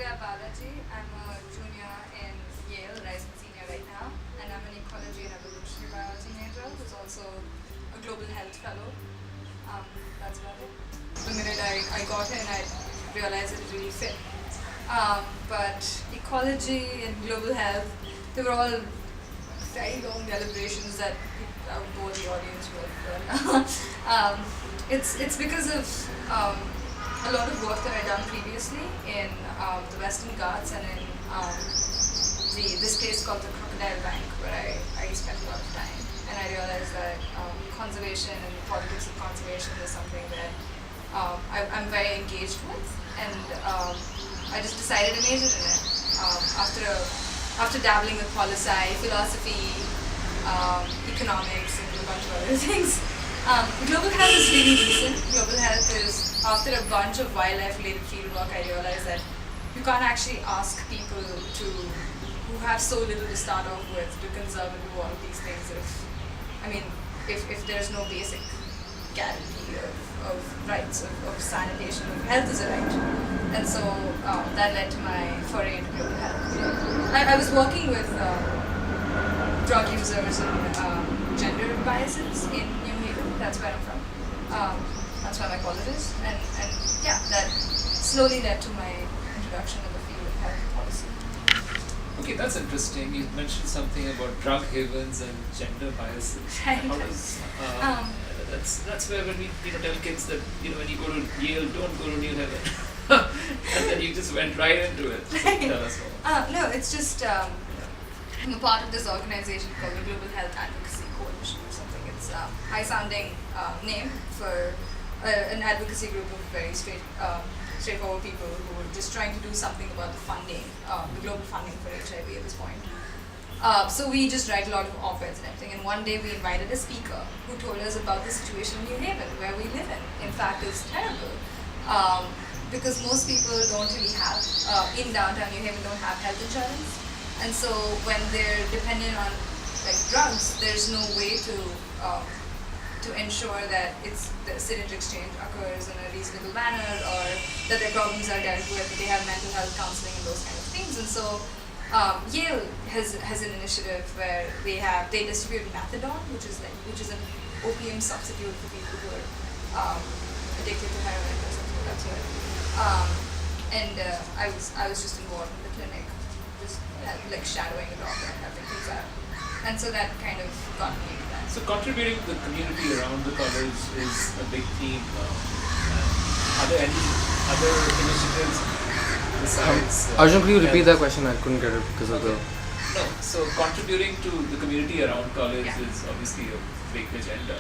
Divya Balaji. I'm a junior in Yale, rising senior right now, and I'm an ecology and evolutionary biology major who's also a global health fellow. That's about it. The minute I got in, I realized it really fit. But ecology and global health, they were all very long deliberations that I would bore the audience with. But it's because of a lot of work that I'd done previously in the Western Ghats and in this place called the Crocodile Bank, where I spent a lot of time. And I realized that conservation and the politics of conservation is something that I'm very engaged with, and I just decided to major in it. After dabbling with poli-sci, philosophy, economics, and a bunch of other things. Global health is really recent. Global health is, after a bunch of wildlife-related fieldwork, I realized that you can't actually ask people who have so little to start off with to conserve and do all of these things if there's no basic guarantee of rights, of sanitation, of health is a right. And so that led to my foray into global health. I was working with drug users and gender biases in New Haven. That's where I'm from. That's where my college is. And yeah, that slowly led to my introduction to the field of health policy. Okay, that's interesting. You mentioned something about drug havens and gender biases. Right. How does that's where when we tell kids that when you go to Yale, don't go to New Haven, and then you just went right into it. So tell us more. No, it's just I'm a part of this organization called the Global Health Advocacy Coalition or something. It's a high-sounding name for an advocacy group of very straightforward people who are just trying to do something about the funding, the global funding for HIV at this point. So we just write a lot of op-eds and everything. And one day we invited a speaker who told us about the situation in New Haven, where we live in. In fact, it's terrible. Because most people don't really have, in downtown New Haven, don't have health insurance. And so when they're dependent on drugs, there's no way to ensure that the syringe exchange occurs in a reasonable manner, or that their problems are dealt with, that they have mental health counseling and those kind of things. And so Yale has an initiative where they distribute methadone, which is an opium substitute for people who are addicted to heroin or something of that sort. I was just involved in the clinic, just shadowing a doctor and helping things out. And so that kind of got me into that. So contributing to the community around the college is a big theme. Are there any other initiatives besides? Arjun, could you repeat that question? I couldn't get it because of the. No, so contributing to the community around college is obviously a big agenda.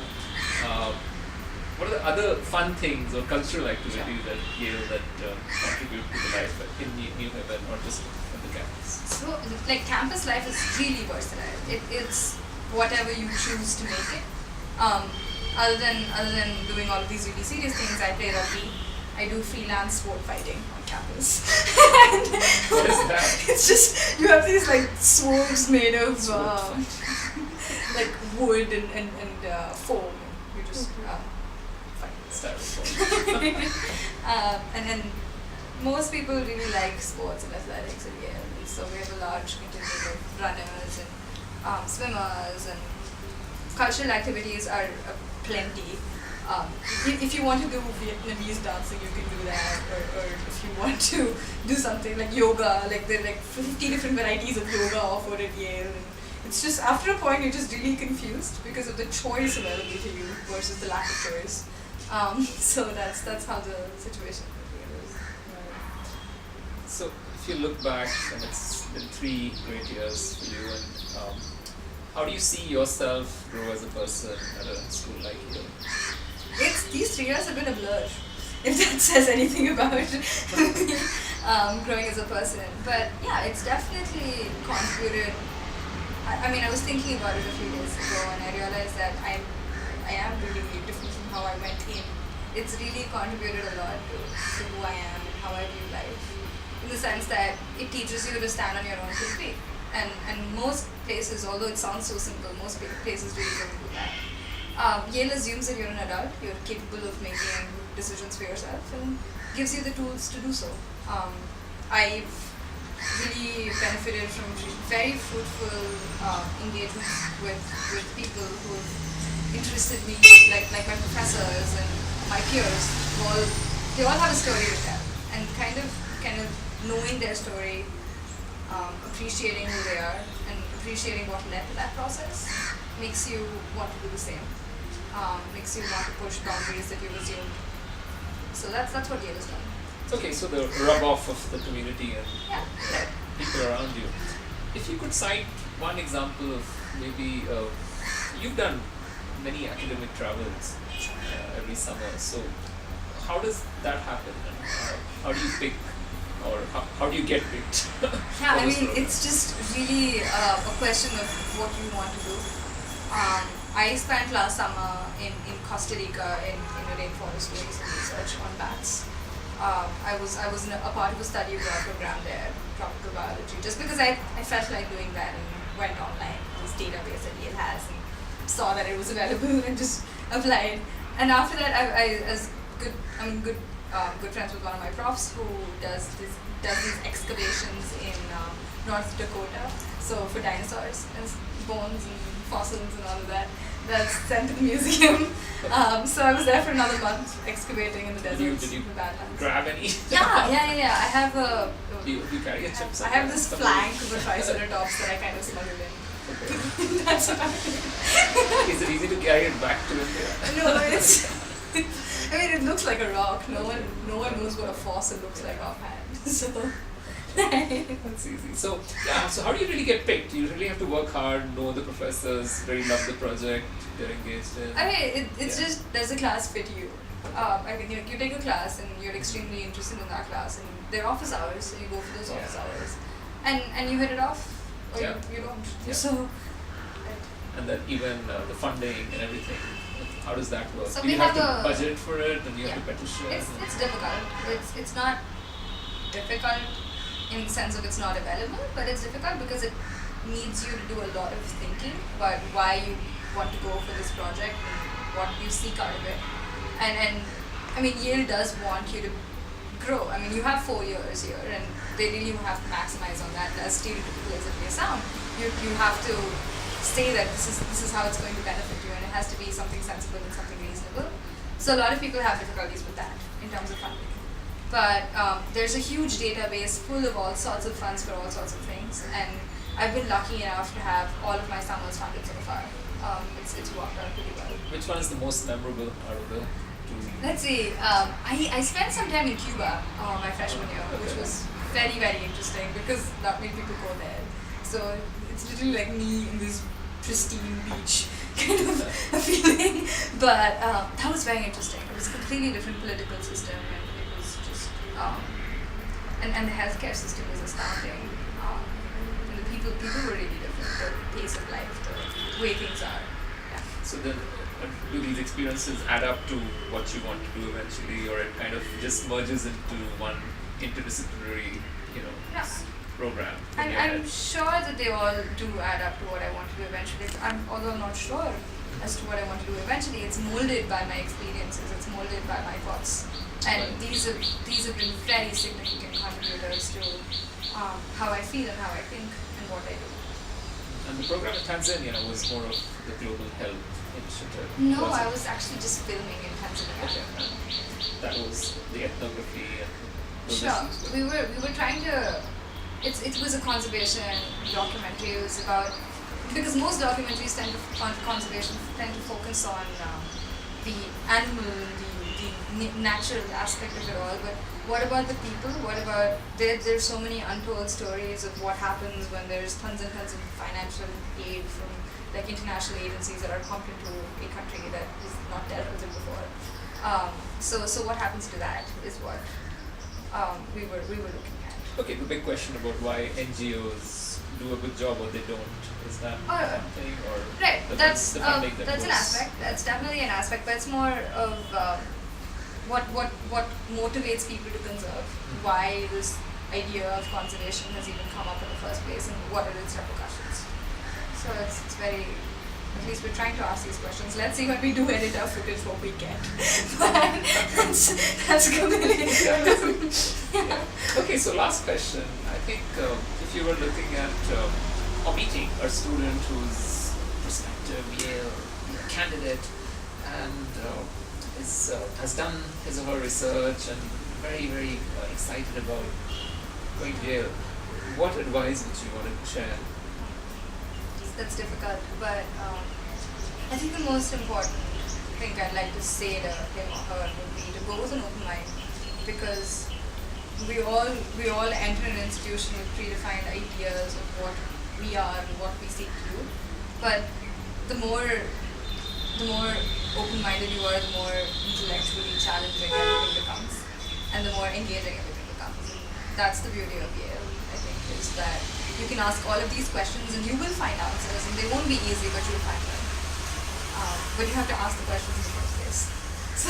What are the other fun things or cultural activities at Yale that contribute to the life in New Haven or just on the campus? So, campus life is really versatile. It's whatever you choose to make it. Other than doing all of these really serious things, I play rugby. I do freelance sport fighting on campus. What is that? It's just, you have these swords made of wood and foam. You just fight. And then most people really like sports and athletics at Yale. So we have a large contingent of runners and swimmers, and cultural activities are plenty. If you want to do Vietnamese dancing, you can do that, or if you want to do something like yoga, there are 50 different varieties of yoga offered at Yale. And it's just, after a point, you're just really confused because of the choice available to you versus the lack of choice. So that's how the situation is. So if you look back, and it's been 3 great years for you, and how do you see yourself grow as a person at a school like Yale? These 3 years have been a blur, if that says anything about growing as a person. But yeah, it's definitely contributed. I was thinking about it a few days ago, and I realized that I am really different from how I went in. It's really contributed a lot to who I am and how I view life, in the sense that it teaches you to stand on your own 2 feet. And most places, although it sounds so simple, most places really don't do that. Yale assumes that you're an adult, you're capable of making decisions for yourself, and gives you the tools to do so. I've really benefited from very fruitful engagements with people who've interested me, like my professors and my peers. They all have a story to tell, and kind of knowing their story, appreciating who they are, and appreciating what led to that process makes you want to do the same. Makes you want to push boundaries that you've assumed. So that's what Yale has done. Okay, so the rub off of the community and Yeah. people around you. If you could cite one example of maybe you've done many academic travels every summer. So how does that happen? And how do you pick, or how do you get picked? Yeah, for I this mean, program? it's just really a question of what you want to do. I spent last summer in Costa Rica in a rainforest doing some research on bats. I was a part of a study abroad program there, tropical biology, just because I felt like doing that and went online, this database that Yale has, and saw that it was available and just applied. And after that, good friends with one of my profs who does these excavations in North Dakota. So for dinosaurs, and bones and fossils and all of that. That's sent to the museum. So I was there for another month excavating in the desert. Did you in the Badlands. grab any? Yeah. I have Do you carry a chip? I have this flank of a triceratops that I kind of smuggled in. Okay. That's what I do. Is it easy to carry it back to India? No, it's. I mean, it looks like a rock. No one knows what a fossil looks like offhand. So. That's easy. So yeah. So how do you really get picked? You really have to work hard, know the professors, really love the project you're engaged in. I mean, it's just, does the class fit you? I mean, you take a class and you're extremely interested in that class, and they're office hours, so you go for those office hours, and you hit it off, or you don't. Yeah. So. And then even the funding and everything. How does that work? So Do we you have have to a- budget for it, and you have to petition? It's difficult. It's not difficult in the sense of it's not available, but it's difficult because it needs you to do a lot of thinking about why you want to go for this project and what you seek out of it. And I mean, Yale does want you to grow. I mean, you have 4 years here, and they really have to maximize on that. As stereotypical as it may sound, you have to say that this is how it's going to benefit you, and it has to be something sensible and something reasonable. So a lot of people have difficulties with that in terms of funding. But there's a huge database full of all sorts of funds for all sorts of things, and I've been lucky enough to have all of my summers funded so far. It's worked out pretty well. Which one is the most memorable out of the two? Let's see. I spent some time in Cuba my freshman year, which Okay. was very, very interesting because not many people go there. So it's literally like me in this pristine beach kind of a feeling. But that was very interesting. It was a completely different political system, and it was just and the healthcare system was astounding. And the people were really different. The pace of life, the way things are. Yeah. So then, do these experiences add up to what you want to do eventually, or it kind of just merges into one interdisciplinary, Yeah. program? in your I'm head? sure that they all do add up to what I want to do eventually. Although I'm not sure as to what I want to do eventually. It's molded by my experiences. It's molded by my thoughts, and Right. these have been very significant contributors to how I feel and how I think and what I do. And the program in Tanzania was more of the global health initiative. No, was I it? was actually just filming in Tanzania. Okay, and that was the ethnography and those Sure. issues. We were trying to. It was a conservation documentary. It was about, because most documentaries on conservation tend to focus on the animal, the natural aspect of it all. But what about the people? What about there's so many untold stories of what happens when there's tons and tons of financial aid from like international agencies that are pumped into a country that is not dealt with it before. So what happens to that is what we were looking at. Okay, the big question about why NGOs do a good job or they don't, is that Oh, one thing, or Right, the that's the funding that that's an goes- aspect. That's definitely an aspect, but it's more of what motivates people to conserve. Why this idea of conservation has even come up in the first place, and what are its repercussions. So it's very At least we're trying to ask these questions. Let's see when we do edit our footage what we get. But that's completely Yeah. Okay, so last question. I think if you were looking at or meeting a student who's prospective Yale candidate and has done his or her research and very, very excited about going to Yale, what advice would you want to share? that's difficult, but I think the most important thing I'd like to say to him or her would be to go with an open mind, because we all enter an institution with predefined ideas of what we are and what we seek to do. But the more open-minded you are, the more intellectually challenging everything becomes, and the more engaging everything becomes. That's the beauty of Yale, I think, is that you can ask all of these questions and you will find answers, and they won't be easy, but you'll find them. But you have to ask the questions in the first place. So,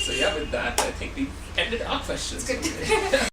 So yeah, with that, I think we ended our questions. It's good. today.